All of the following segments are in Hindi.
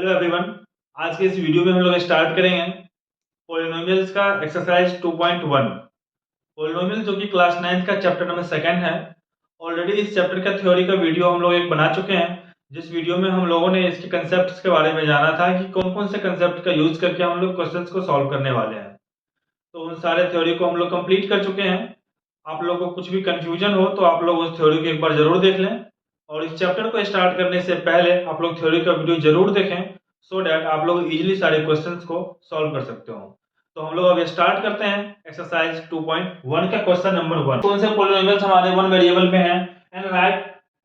Hello everyone. आज के इस वीडियो में हम लोग स्टार्ट करेंगे पॉलिनोमियल्स का एक्सरसाइज 2.1। पॉलिनोमियल जो कि क्लास 9 का चैप्टर नंबर 2 है। ऑलरेडी इस चैप्टर का थ्योरी का वीडियो हम लोग एक बना चुके हैं, जिस वीडियो में हम लोगों ने इसके कंसेप्ट्स के बारे में जाना था कि कौन कौन से कंसेप्ट का यूज करके हम लोग क्वेश्चंस को सॉल्व करने वाले हैं। तो उन सारे थ्योरी को हम लोग कंप्लीट कर चुके हैं। आप लोगों को कुछ भी कंफ्यूजन हो तो आप लोग उस थ्योरी को एक बार जरूर देख लें, और इस चैप्टर को स्टार्ट करने से पहले आप लोग थ्योरी का वीडियो जरूर देखें, सो डैट आप लोग इजीली सारे क्वेश्चंस को सॉल्व कर सकते हो। तो हम लोग अब स्टार्ट करते हैं एक्सरसाइज 2.1 का क्वेश्चन नंबर 1। कौन से पॉलिनोमियल्स हमारे वन वेरिएबल में हैं and right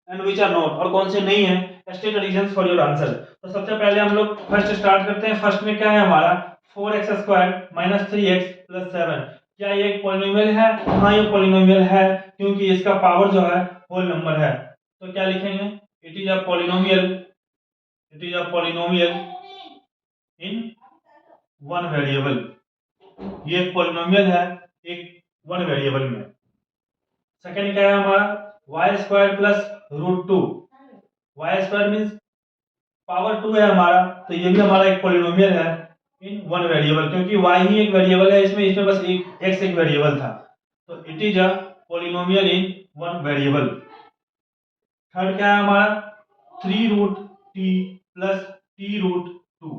and which are not, और कौन से नहीं है, state the reasons for your answer. तो सबसे पहले हम लोग फर्स्ट स्टार्ट करते हैं। फर्स्ट में क्या है हमारा 4x² - 3x + 7। क्या ये एक पॉलिनोमियल है? हाँ, ये पॉलिनोमियल है, क्योंकि इसका पावर जो है होल नंबर है। तो क्या लिखेंगे? It is a polynomial, it is a polynomial in one variable. ये एक पॉलिनोमियल है एक वन वेरिएबल में। सेकंड क्या है हमारा y² + √2। y² मींस पावर 2 है हमारा, तो ये भी हमारा एक पॉलिनोमियल है इन वन वेरिएबल, क्योंकि y ही एक वेरिएबल है, इसमें बस एक x एक वेरिएबल था। तो it is a polynomial in one variable. Third क्या है हमारा 3√t + t√2।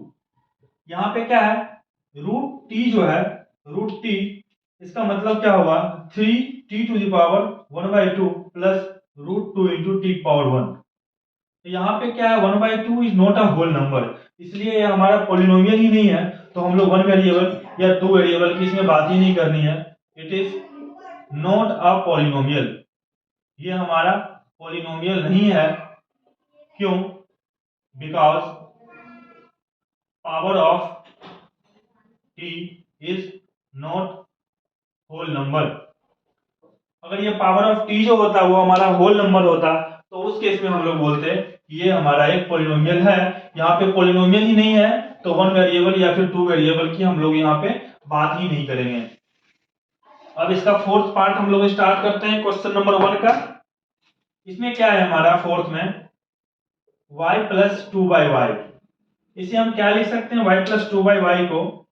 यहाँ पे क्या है √t जो है √t, इसका मतलब क्या होगा 3t⁻1/2 + √2 × t⁻1। तो यहाँ पे क्या है 1/2 is not a whole number, इसलिए ये हमारा पॉलिनोमियल ही नहीं है। तो हम लोग वन वेरिएबल या टू वेरिएबल की इसमें बात ही नहीं करनी है। It is not a polynomial, ये हमारा पॉलिनोमियल नहीं है। क्यों? Because power of t is not whole number. अगर ये पावर ऑफ t जो होता वो हमारा होल नंबर होता, तो उस केस में हम लोग बोलते कि ये हमारा एक पॉलिनोमियल है। यहाँ पे पॉलिनोमियल ही नहीं है, तो वन वेरिएबल या फिर टू वेरिएबल की हम लोग यहाँ पे बात ही नहीं करेंगे। अब इसका फोर्थ पार्ट हम लोग स्टार्ट करते हैं क्वेश्चन नंबर 1 का। इसमें क्या है हमारा फोर्थ में y + 2/y। इसे हम क्या लिख सकते हैं y + 2/y को,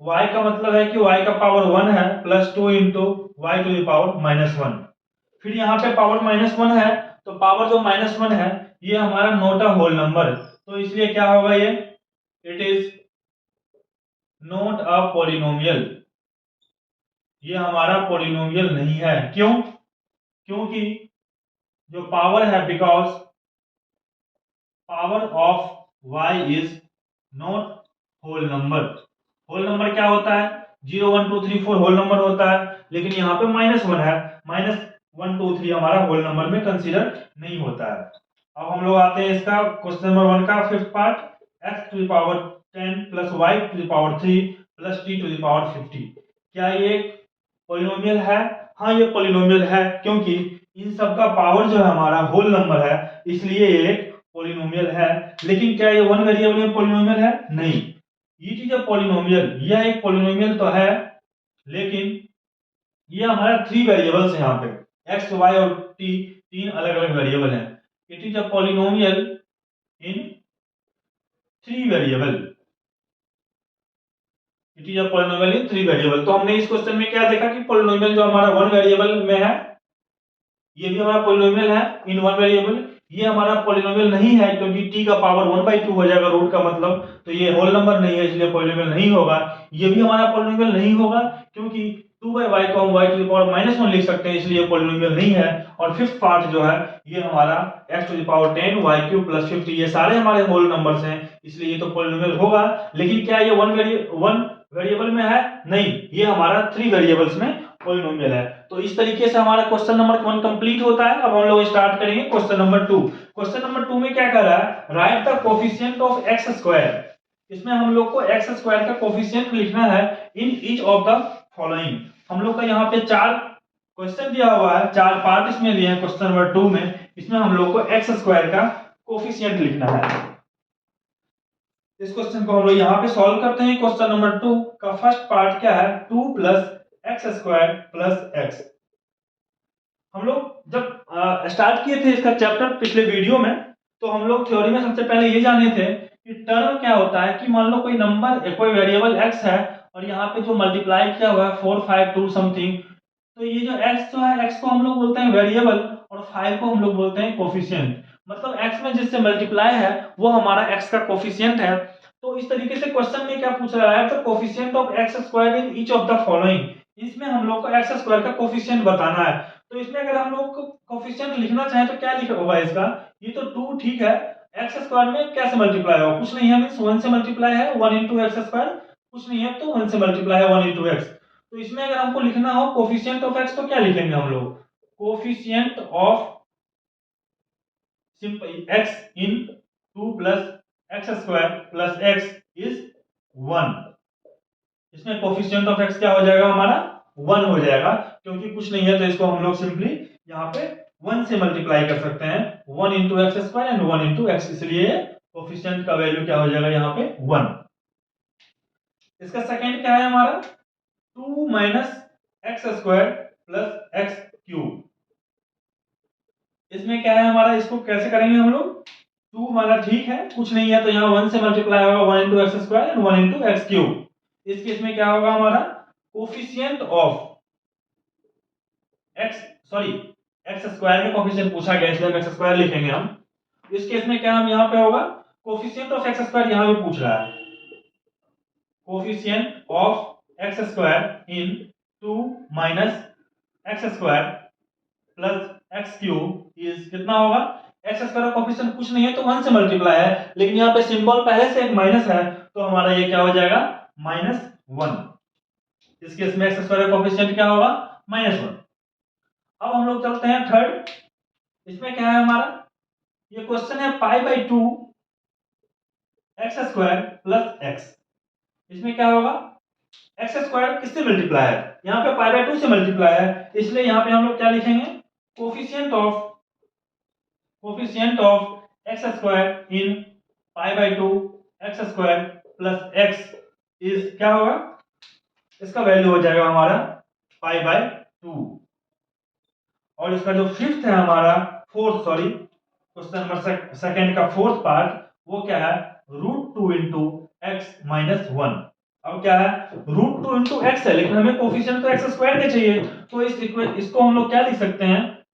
y का मतलब है कि y का पावर 1 है +2 × y⁻⁻1। फिर यहाँ पे पावर -1 है, तो पावर जो -1 है ये हमारा नॉट अ होल नंबर, तो इसलिए क्या होगा ये it is not a polynomial. ये हमारा पॉलिनोमियल नहीं है। क्यों? क्योंकि जो पावर है, because power of y is not whole number. Whole number क्या होता है 0 1 2 3 4 होल नंबर होता है, लेकिन यहाँ पे -1 है, -1 2 3 हमारा होल नंबर में कंसीडर नहीं होता है। अब हम लोग आते हैं इसका क्वेश्चन नंबर 1 का fifth part, x⁻10 + y⁻3 + t⁻50। क्या ये पॉलिनोमियल है? हाँ, ये पॉलिनोमियल है, क्योंकि इन सब का पावर जो है हमारा होल नंबर है, इसलिए ये एक पॉलिनोमियल है। लेकिन क्या ये वन वेरिएबल में पॉलिनोमियल है? नहीं। ये चीज है पॉलिनोमियल, यह एक पॉलिनोमियल तो है, लेकिन ये हमारा थ्री वेरिएबल्स है। यहाँ पे x y और t तीन अलग अलग वेरिएबल हैं। It is a polynomial in three variable. It is a polynomial in three variable. तो हमने इस क्वेश्चन में क्या देखा कि पॉलिनोमियल जो हमारा वन वेरिएबल में है, ये भी हमारा पॉलिनोमियल है इन वन वेरिएबल। ये हमारा पॉलिनोमियल नहीं है, क्योंकि t का पावर 1/2 हो जाएगा रूट का मतलब, तो ये होल नंबर नहीं है, इसलिए पॉलिनोमियल नहीं होगा। ये भी हमारा पॉलिनोमियल नहीं होगा, क्योंकि 2/y को हम y⁻1 लिख सकते हैं, इसलिए पॉलिनोमियल नहीं है। और फिफ्थ पार्ट जो है ये हमारा x⁻10 y³ + 50, ये सारे हमारे होल नंबर्स हैं, इसलिए ये तो पॉलिनोमियल होगा। लेकिन क्या ये वन वेरिएबल में है? नहीं, ये हमारा थ्री वेरिएबल्स में पॉलिनोमियल है। तो इस तरीके से हमारा क्वेश्चन नंबर 1 कंप्लीट होता है। अब हम लोग स्टार्ट करेंगे क्वेश्चन नंबर 2। क्वेश्चन नंबर 2 में क्या कर रहा है right the coefficient of x²। इसमें हम लोग को x² का कोफिशिएंट लिखना है in each of the following. हम लोग का यहाँ पे चार क्वेश्चन दिया हुआ है, चार पार्ट इसमें दिए हैं क्वेश्चन नंबर 2 में। इसमें हम लोग को x² का कोफिशिएंट लिखना है। इस क्वेश्चन को हम लोग यहाँ पे सॉल्व करते हैं। क्वेश्चन नंबर 2 का फर्स्ट पार्ट क्या है 2 + x² + x। हम लोग जब स्टार्ट किए थे इसका चैप्टर पिछले वीडियो में, तो हम लोग थ्योरी में सबसे पहले ये जाने थे कि टर्म क्या होता है कि मान लो कोई नंबर, कोई वेरिएबल x है और यहाँ पे जो मल्टीप्लाई किया हुआ है 4 5 2 समथिंग, तो ये जो x जो है x को हम लोग बोलते हैं वेरिएबल और 5 को हम लोग बोलते हैं कोफिशिएंट। मतलब x में जिससे मल्टीप्लाई है वो हमारा x का कोफिशिएंट है। तो इस तरीके से क्वेश्चन में क्या पूछ रहा है, तो coefficient of x square in each of the following, इसमें हम लोग को x स्क्वायर का कोफिशिएंट बताना है। तो इसमें अगर हम लोग कोफिशिएंट लिखना चाहें तो क्या लिखा होगा इसका, ये तो 2 ठीक है, एक्स स्क्वायर में कैसे मल्टीप्लाई होगा, कुछ नहीं है, मींस 1 से मल्टीप्लाई है 1 into x स्क्वायर, कुछ नहीं है तो 1 से मल्टीप्लाई है 1 into x। तो इसमें अगर हमको लिखना हो कोफिशिएंट ऑफ x तो क्या लिखेंगे हम लोग, coefficient of simple x in 2 plus x square plus x is 1। इसमें कोफिशिएंट ऑफ x क्या हो जाएगा हमारा 1 हो जाएगा, क्योंकि कुछ नहीं है तो इसको हम लोग सिंपली यहाँ पे 1 से मल्टीप्लाई कर सकते हैं, 1 into x square and 1 into x, इसलिए कोफिशिएंट का वैल्यू क्या हो जाएगा यहाँ पे 1। इसका सेकंड क्या है हमारा 2 minus x square plus x cube. इसमें क्या है हमारा, इसको कैसे करेंगे हम लोग, 2 हमारा ठीक है, कुछ नहीं है तो यहाँ 1 से मल्टीप्लाई होगा 1 into x square and 1 into x cube. इस केस में क्या होगा हमारा coefficient of x, sorry x square का कोफिशिएंट पूछा गया इसलिए हम x स्क्वायर लिखेंगे हम। इस केस में क्या हम यहाँ पे होगा कोफिशिएंट ऑफ x स्क्वायर, यहाँ भी पूछ रहा है coefficient of x square in 2 minus x square plus x cube is कितना होगा, x स्क्वायर का कोफिशिएंट कुछ नहीं है तो 1 से मल्टीप्लाई है, लेकिन यहाँ पे सिंबल पहले से एक माइनस है तो हमारा ये क्या हो जाएगा -1। इस केस में x स्क्वायर का कोफिशिएंट क्या होगा -1। अब हम लोग चलते हैं थर्ड, इसमें क्या है हमारा, ये क्वेश्चन है π/2 x स्क्वायर प्लस x। इसमें क्या होगा x स्क्वायर किससे मल्टीप्लाई है, यहाँ पे π/2 से मल्टीप्लाई है, इसलिए यहाँ पे हम लोग क्या लिखेंगे coefficient of x square in π/2 x square plus x is क्या होगा, इसका वैल्यू हो जाएगा हमारा π/2। और इसका जो फिफ्थ है हमारा fourth, sorry question number second का फोर्थ पार्ट, वो क्या है √2 into x minus 1। अब क्या है √2 into x है, लेकिन हमें कोफिशिएंट तो x स्क्वायर के चाहिए, तो इसको हम लोग क्या लिख सकते हैं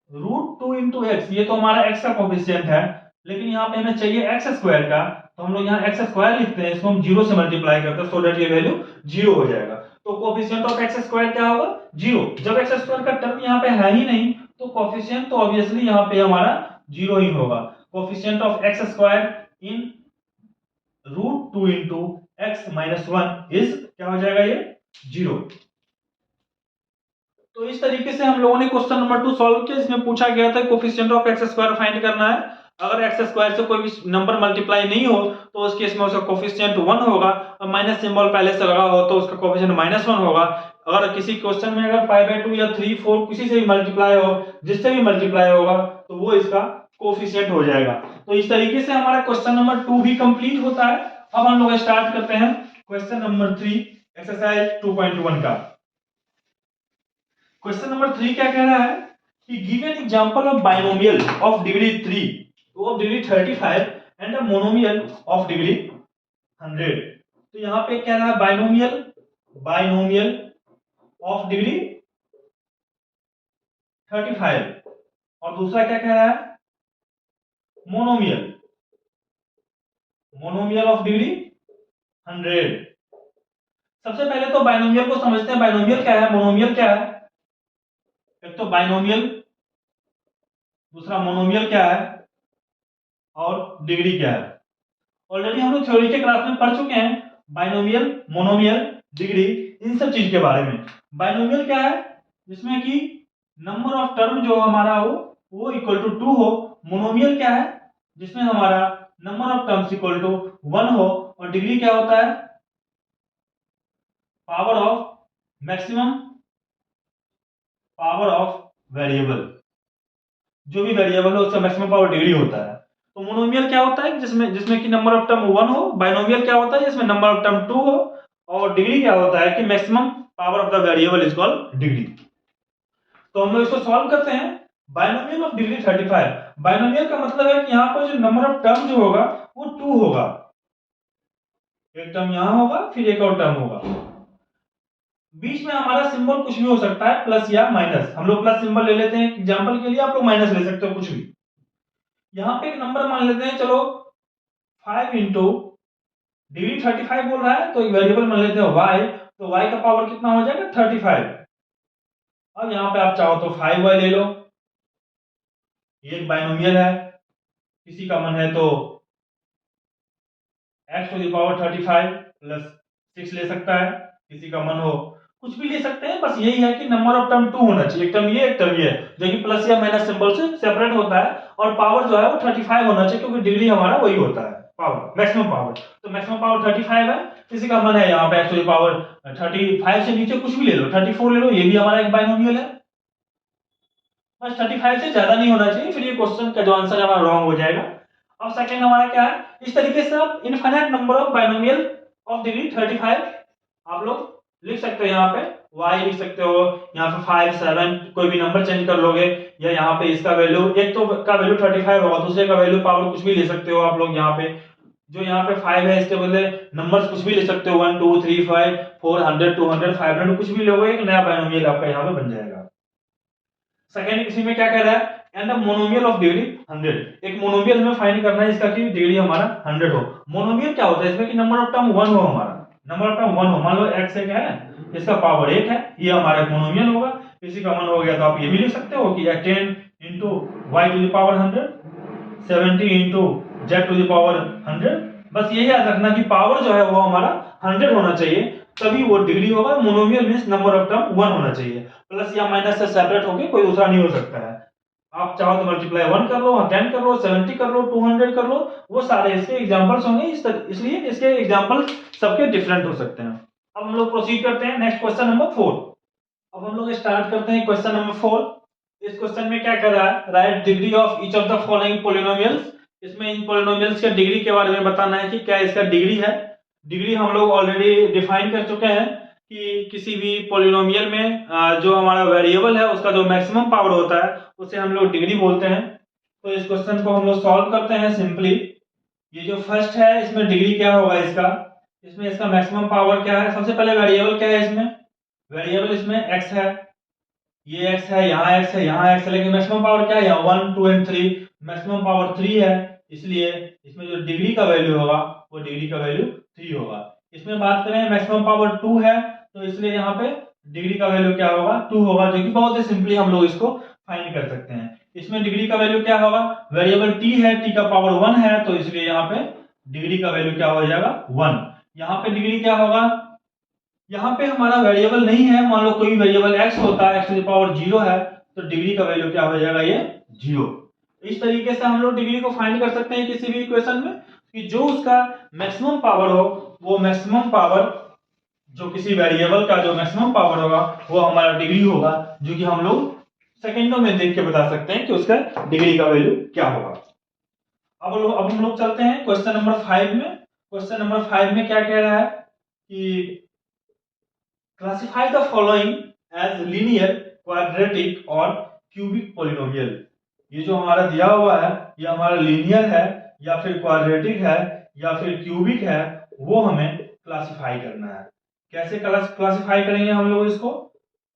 √2 into x, ये तो हमारा x का कोफिशिएंट है, लेकिन यहाँ पे हमें चाहिए x स्क्वायर का, तो हम लोग यहाँ x स्क्वायर लिखते हैं, इसको हम 0 से मल्टीप्लाई करते हैं सो दैट ये वैल्यू 0 हो जाएगा। तो कोफिशिएंट ऑफ x स्क्वायर क्या होगा 0। जब x स्क्वायर का टर्म यहाँ पे है ही नहीं तो कोफिशिएंट तो ऑब्वियसली यहाँ पे हमारा 0 ही होगा। Coefficient of x square in √2 into x minus 1 is क्या हो जाएगा ये 0। तो इस तरीके से हम लोगों ने क्वेश्चन नंबर 2 सॉल्व किया, इसमें पूछा गया था coefficient of x square find करना है। अगर x स्क्वायर से कोई भी नंबर मल्टीप्लाई नहीं हो तो उस केस में उसका कोफिशिएंट 1 होगा, और माइनस सिंबल पहले से लगा हो तो उसका कोफिशिएंट -1 होगा। अगर किसी क्वेश्चन में अगर 5/2 या 3 4 किसी से भी मल्टीप्लाई हो, जिससे भी मल्टीप्लाई होगा तो वो इसका कोफिशिएंट हो जाएगा। तो इस तरीके से हमारा क्वेश्चन नंबर 2 भी कंप्लीट होता है। अब हम लोग स्टार्ट करते हैं क्वेश्चन नंबर 3 एक्सरसाइज 2.1 का। क्वेश्चन नंबर 3 क्या कह रहा है कि give an example of binomial of degree 3 of degree 35 and a monomial of degree 100। तो यहाँ पे क्या रहा है बाइनोमियल ऑफ डिग्री 35, और दूसरा क्या कह रहा है मोनोमियल ऑफ डिग्री 100। सबसे पहले तो बाइनोमियल को समझते हैं, बाइनोमियल क्या है मोनोमियल क्या है। एक तो बाइनोमियल, दूसरा मोनोमियल क्या है, और डिग्री क्या है। ऑलरेडी हम लोग थ्योरी के क्लास में पढ़ चुके हैं बाइनोमियल, मोनोमियल, डिग्री, इन सब चीज के बारे में। बाइनोमियल क्या है जिसमें कि नंबर ऑफ टर्म जो हमारा हो वो इक्वल टू 2 हो। मोनोमियल क्या है जिसमें हमारा number of terms equal to 1 हो। और डिग्री क्या होता है power of maximum power of variable, जो भी वेरिएबल है उसका मैक्सिमम पावर डिग्री होता है। तो मोनोमियल क्या होता है जिसमें कि नंबर ऑफ टर्म 1 हो। बाइनोमियल क्या होता है जिसमें नंबर ऑफ टर्म 2 हो। और डिग्री क्या होता है कि maximum power of the variable is called degree. तो हम लोग इसको सॉल्व करते हैं। बाइनोमियल ऑफ डिग्री 35, बाइनोमियल का मतलब है कि यहाँ पर जो नंबर ऑफ टर्म जो होगा वो 2 होगा। एक टर्म यहाँ होगा, फिर एक और टर्म होगा। बीच में हमारा सिंबल कुछ भी हो सकता है, प्लस या माइनस। हम लोग प्लस सिंबल ले लेते हैं एग्जांपल के लिए, आप लोग माइनस ले सकते हो, कुछ भी। यहाँ पे एक नंबर मान लेते हैं, चलो 5 इंटू डिग्री 35 बोल रहा है, तो एक वेरिएबल मान लेते हैं y, तो y का पावर कितना हो जाएगा 35। अब यहाँ पे आप चाहो तो 5y ले लो, ये एक बाइनोमियल है। किसी का मन है तो x to the power 35 plus 6 ले सकता है, किसी का मन हो कुछ भी ले सकते हैं। बस यही है कि नंबर ऑफ टर्म 2 होना चाहिए, एक टर्म ये एक टर्म ये, जो कि प्लस या माइनस सिंबल से सेपरेट होता है, और पावर जो है वो 35 होना चाहिए, क्योंकि डिग्री हमारा वही होता है, पावर, मैक्सिमम पावर। तो मैक्सिमम पावर 35 है। किसी का मन है यहाँ पे x टू द पावर 35 से नीचे कुछ भी ले लो, 34 ले लो, ये भी हमारा एक बाइनोमियल है। बस 35 से ज्यादा नहीं होना चाहिए, फिर ये क्वेश्चन का जो आंसर है हमारा रॉन्ग हो जाएगा। अब सेकंड हमारा क्या है, इस तरीके से आप infinite number of binomial of degree 35 आप लोग लिख सकते हो। यहाँ पे y लिख सकते हो, यहाँ पे 5 7 कोई भी नंबर चेंज कर लोगे, या यहाँ पे इसका वैल्यू, एक तो का वैल्यू 35 होगा, दूसरे का वैल्यू पावर कुछ भी ले सकते हो आप लोग। यहाँ पे जो यहाँ पे 5 है, इसके बदले नंबर्स कुछ भी ले सकते हो, 1 2 3 5 400 200 500 कुछ भी लोगे, एक नया बाइनोमियल आपका यहाँ पे बन जाएगा। सेकंड इसी में क्या कह रहा है, and the monomial of degree 100। एक मोनोमियल हमें फाइंड करना है इसका कि डिग्री हमारा 100 हो। मोनोमियल क्या होता है, इसमें कि नंबर ऑफ टर्म 1 हो, हमारा नंबर ऑफ टर्म 1 हो। मान लो x एक है, इसका पावर 1 है, ये हमारा एक मोनोमियल होगा। किसी का मन हो गया तो आप ये भी लिख सकते हो कि 10 into y to the power 100, 70 into z to the power 100। बस यही याद रखना कि पावर जो है वो हमारा 100 होना चाहिए, तभी वो डिग्री होगा। Monomial means number of term 1 होना चाहिए, प्लस या माइनस से सेपरेट होके कोई दूसरा नहीं हो सकता है। आप चाहो तो मल्टीप्लाई 1 कर लो, 10 कर लो, 70 कर लो, 200 कर लो, वो सारे इसके एग्जांपल्स होंगे, इसलिए इसके एग्जांपल सबके डिफरेंट हो सकते हैं। अब हम लोग प्रोसीड करते हैं नेक्स्ट क्वेश्चन नंबर 4। अब हम लोग स्टार्ट करते हैं क्वेश्चन नंबर 4। इस क्वेश्चन में क्या कर रहा है, right degree of each of the following polynomials. इसमें इन पॉलिनोमियल्स के डिग्री के बारे में बताना है कि क्या इसका डिग्री है। डिग्री हम लोग ऑलरेडी डिफाइन कर चुके हैं कि किसी भी पॉलिनोमियल में जो हमारा वेरिएबल है उसका जो मैक्सिमम पावर होता है उसे हम लोग डिग्री बोलते हैं। तो इस क्वेश्चन को हम लोग सॉल्व करते हैं सिंपली। ये जो फर्स्ट है इसमें डिग्री क्या होगा इसका, इसमें इसका मैक्सिमम पावर क्या है। सबसे पहले वेरिएबल क्या है, इसमें वेरिएबल इसमें x है, ये x है, यहाँ x है, यहाँ x है, लेकिन मैक्सिमम पावर क्या है, यहाँ 1 2 एंड 3, मैक्सिमम पावर 3 है, इसलिए इसमें जो डिग्री का वैल्यू होगा वो डिग्री का वैल्यू 3 होगा। इसमें बात करें मैक्सिमम पावर 2 है, तो इसलिए यहाँ पे डिग्री का वैल्यू क्या होगा 2 होगा, जो कि बहुत ही सिंपली हम लोग इसको फाइंड कर सकते हैं। इसमें डिग्री का वैल्यू क्या होगा, वेरिएबल t है, t का पावर 1 है, तो इसलिए यहाँ पे डिग्री का वैल्यू क्या हो जाएगा 1। यहाँ पे डिग्री क्या होगा, यहाँ पे हमारा वेरिएबल नहीं है, मान लो कोई वेरिएबल x होता है, x टू द पावर 0 है, तो डिग्री का वैल्यू क्या हो जाएगा, ये 0। इस तरीके से हम लोग डिग्री को फाइंड कर सकते हैं किसी भी इक्वेशन में, कि जो उसका मैक्सिमम पावर हो, वो मैक्सिमम पावर, जो किसी वेरिएबल का जो मैक्सिमम पावर होगा वो हमारा डिग्री होगा, जो कि हम लोग सेकेंडों में देख के बता सकते हैं कि उसका डिग्री का वैल्यू क्या होगा। अब हम लोग चलते हैं क्वेश्चन नंबर 5 में। क्वेश्चन नंबर 5 में क्या कह रहा है कि classify the following as linear, quadratic और क्यूबिक पॉलिनोमियल। ये जो हमारा दिया हुआ है ये हमारा लीनियर है या फिर क्वाड्रेटिक है या फिर क्यूबिक है, वो हमें क्लासिफाई करना है। कैसे क्लासिफाई करेंगे हम लोग इसको,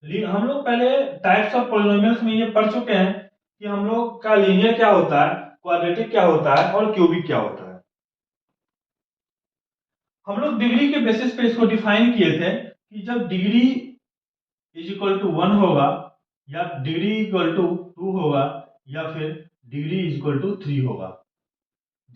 हम लोग पहले टाइप्स ऑफ पॉलिनोमियल्स में ये पढ़ चुके हैं कि हम लोग का लीनियर क्या होता है, क्वाड्रेटिक क्या होता है और क्यूबिक क्या होता है। हम लोग डिग्री के बेसिस पे इसको डिफाइन किए थे कि जब डिग्री इज इक्वल टू 1 होगा, या डिग्री इक्वल टू 2 होगा, या फिर डिग्री इज इक्वल टू 3 होगा।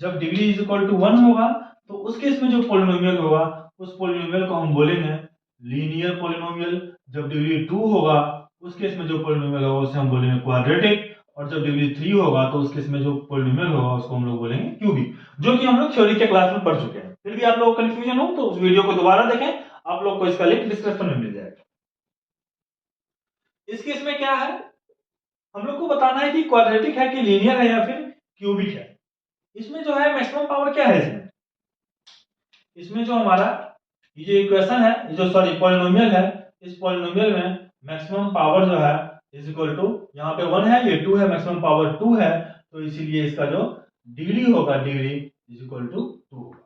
जब डिग्री इज इक्वल टू 1 होगा तो उस केस में जो पॉलिनोमियल होगा उस पॉलिनोमियल को हम बोलेंगे लीनियर पॉलिनोमियल। जब डिग्री 2 होगा उस केस में जो पॉलिनोमियल होगा उसे हम बोलेंगे क्वाड्रेटिक, और जब डिग्री 3 होगा तो उस केस में जो पॉलिनोमियल होगा उसको हम लोग बोलेंगे क्यूबिक, जो कि हम लोग थ्योरी के क्लास में पढ़ चुके हैं। फिर भी आप लोगों को कंफ्यूजन हो तो उस वीडियो को दोबारा देखें, आप लोग को इसका लिंक डिस्क्रिप्शन में मिल जाएगा। इस केस में क्या है, हम लोग को बताना है कि क्वाड्रेटिक है कि लीनियर है या फिर क्यूबिक है। इसमें जो है मैक्सिमम पावर क्या है, इसमें जो हमारा ये जो इक्वेशन है, ये जो सॉरी पॉलिनोमियल है, इस पॉलिनोमियल में मैक्सिमम पावर जो है इज इक्वल टू, यहाँ पे 1 है, ये 2 है, मैक्सिमम पावर 2 है, तो इसीलिए इसका जो डिग्री होगा डिग्री इज इक्वल टू 2 होगा।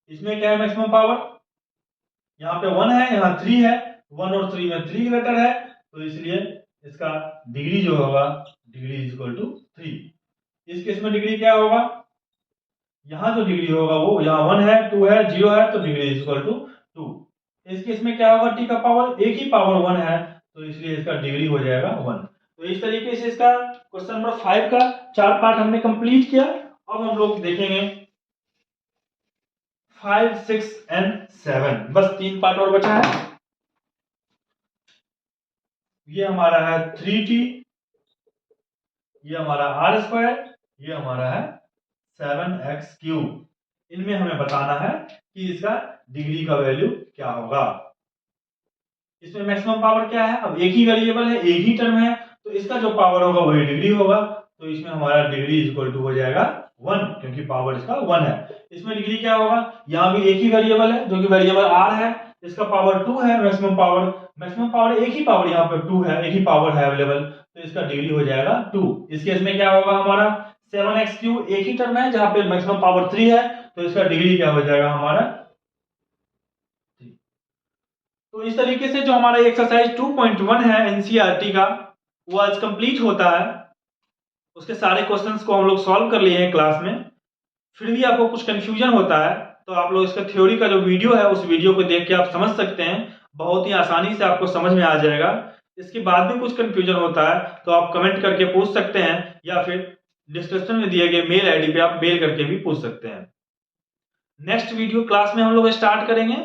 इसमें क्या है मैक्सिमम पावर, यहाँ पे 1 है, यहाँ 3 है, 1 और 3 में 3 ग्रेटर है, तो इसलिए इसका डिग्री जो होगा, डिग्री इज इक्वल टू 3। इस केस में डिग्री क्या होगा, यहाँ जो डिग्री होगा वो यहाँ 1 है, 2 है, 0 है, तो डिग्री इज इक्वल टू 2। इस केस में क्या होगा, टी का पावर एक ही पावर 1 है, तो इसलिए इसका डिग्री हो जाएगा 1। तो इस तरीके से इसका क्वेश्चन नंबर 5 का 4 पार्ट हमने कंप्लीट किया। अब हम लोग देखेंगे 5, 6 एंड 7, बस 3 पार्ट और बचा है। ये हमारा है 3t, ये हमारा r², ये हमारा है 7x³। इनमें हमें बताना है कि इसका डिग्री का वैल्यू क्या होगा। इसमें मैक्सिमम पावर क्या है, अब एक ही वेरिएबल है, एक ही टर्म है, तो इसका जो पावर होगा वही डिग्री होगा, तो इसमें हमारा डिग्री इज इक्वल टू हो जाएगा 1, क्योंकि पावर इसका 1 है। इसमें डिग्री क्या होगा, यहाँ भी एक ही वेरिएबल है जो कि वेरिएबल r है, इसका पावर 2 है, मैक्सिमम पावर एक ही पावर यहाँ पे 2 है, एक ही पावर है अवेलेबल, तो इसका डिग्री हो जाएगा 2। इस केस में क्या होगा, हमारा 7x³ एक ही टर्म है जहां पे मैक्सिमम पावर 3 है, तो इसका डिग्री क्या हो जाएगा हमारा 3। तो इस तरीके से जो हमारा एक्सरसाइज 2.1 है एनसीईआरटी का, वो आज कंप्लीट होता है। उसके सारे क्वेश्चंस को हम लोग सॉल्व कर लिए हैं क्लास में। फिर भी आपको कुछ कंफ्यूजन होता है तो आप लोग इसका थ्योरी का जो वीडियो है उस वीडियो को देख के आप समझ सकते हैं, बहुत ही आसानी से आपको समझ में आ जाएगा। इसके बाद भी कुछ कंफ्यूजन होता है तो आप कमेंट करके पूछ सकते हैं, या फिर डिस्क्रिप्शन में दिए गए मेल आईडी पे आप मेल करके भी पूछ सकते हैं। नेक्स्ट वीडियो क्लास में हम लोग स्टार्ट करेंगे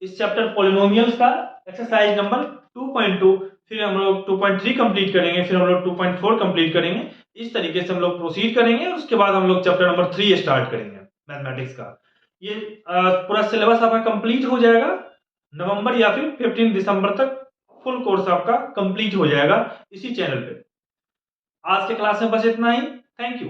इस चैप्टर पॉलिनोमियल्स का एक्सरसाइज नंबर 2.2, फिर हम लोग 2.3 कंप्लीट करेंगे, फिर हम लोग 2.4 कंप्लीट करेंगे। इस तरीके से हम लोग प्रोसीड करेंगे और उसके बाद हम लोग चैप्टर नंबर 3 स्टार्ट करेंगे मैथमेटिक्स का। ये पूरा सिलेबस आपका कंप्लीट हो जाएगा नवंबर या फिर 15 दिसंबर तक। फुल कोर्स आपका कंप्लीट हो जाएगा इसी चैनल पे। आज के क्लास में बस इतना ही। Thank you.